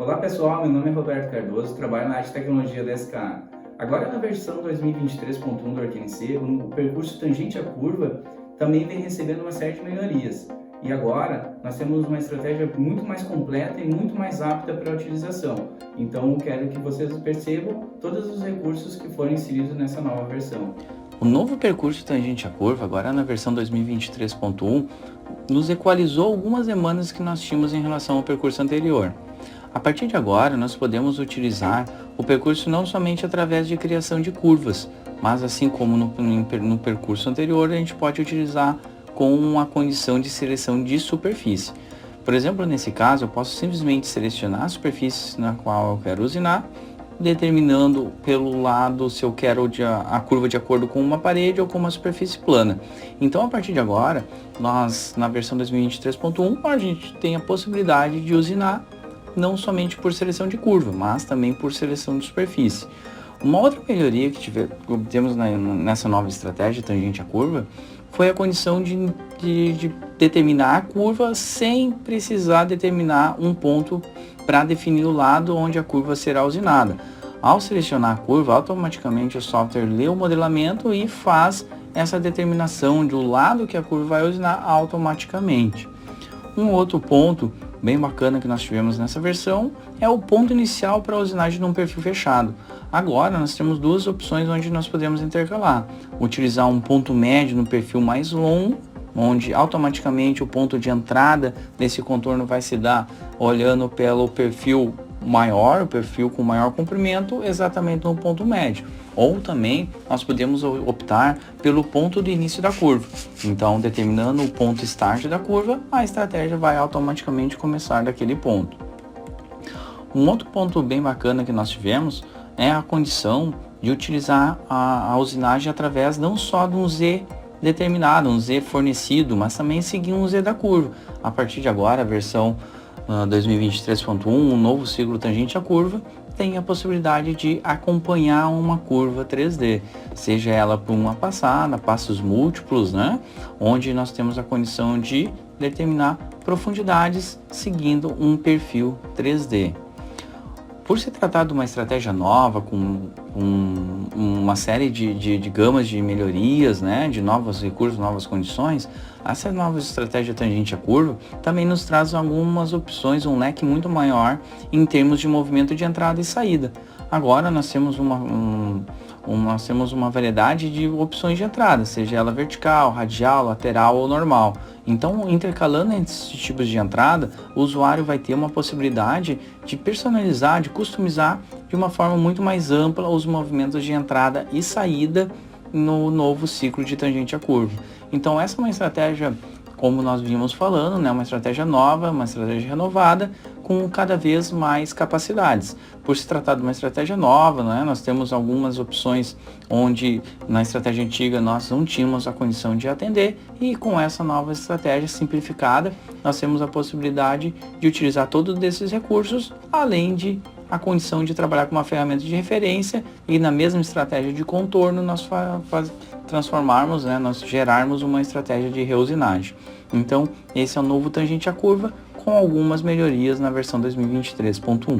Olá pessoal, meu nome é Roberto Cardoso, trabalho na área de tecnologia da SKA. Agora na versão 2023.1 do ArcNC, o percurso tangente à curva também vem recebendo uma série de melhorias. E agora nós temos uma estratégia muito mais completa e muito mais apta para a utilização. Então quero que vocês percebam todos os recursos que foram inseridos nessa nova versão. O novo percurso tangente à curva, agora na versão 2023.1, nos equalizou algumas demandas que nós tínhamos em relação ao percurso anterior. A partir de agora, nós podemos utilizar o percurso não somente através de criação de curvas, mas assim como no percurso anterior, a gente pode utilizar com a condição de seleção de superfície. Por exemplo, nesse caso, eu posso simplesmente selecionar a superfície na qual eu quero usinar, determinando pelo lado se eu quero a curva de acordo com uma parede ou com uma superfície plana. Então, a partir de agora, nós na versão 2023.1, a gente tem a possibilidade de usinar não somente por seleção de curva, mas também por seleção de superfície. Uma outra melhoria que temos nessa nova estratégia tangente à curva foi a condição de determinar a curva sem precisar determinar um ponto para definir o lado onde a curva será usinada. Ao selecionar a curva, automaticamente o software lê o modelamento e faz essa determinação do lado que a curva vai usinar automaticamente. Um outro ponto bem bacana que nós tivemos nessa versão é o ponto inicial para a usinagem num perfil fechado. Agora nós temos duas opções onde nós podemos intercalar. Utilizar um ponto médio no perfil mais longo, onde automaticamente o ponto de entrada desse contorno vai se dar olhando pelo perfil maior, o perfil com maior comprimento, exatamente no ponto médio. Ou também nós podemos optar pelo ponto de início da curva. Então, determinando o ponto start da curva, a estratégia vai automaticamente começar daquele ponto. Um outro ponto bem bacana que nós tivemos é a condição de utilizar a usinagem através não só de um Z determinado, um Z fornecido, mas também seguir um Z da curva. A partir de agora, a versão 2023.1, um novo ciclo tangente à curva, tem a possibilidade de acompanhar uma curva 3D, seja ela por uma passada, passos múltiplos, né? Onde nós temos a condição de determinar profundidades seguindo um perfil 3D. Por se tratar de uma estratégia nova, com uma série de gamas de melhorias, né, de novos recursos, novas condições, essa nova estratégia tangente à curva também nos traz algumas opções, um leque muito maior em termos de movimento de entrada e saída. Agora nós temos uma variedade de opções de entrada, seja ela vertical, radial, lateral ou normal. Então, intercalando esses tipos de entrada, o usuário vai ter uma possibilidade de personalizar, de customizar de uma forma muito mais ampla os movimentos de entrada e saída no novo ciclo de tangente à curva. Então, essa é uma estratégia, como nós vimos falando, né, uma estratégia nova, uma estratégia renovada, com cada vez mais capacidades. Por se tratar de uma estratégia nova, né, nós temos algumas opções onde na estratégia antiga nós não tínhamos a condição de atender, e com essa nova estratégia simplificada, nós temos a possibilidade de utilizar todos esses recursos, além de a condição de trabalhar com uma ferramenta de referência e na mesma estratégia de contorno nós transformarmos, né, nós gerarmos uma estratégia de reusinagem. Então, esse é o novo tangente à curva com algumas melhorias na versão 2023.1.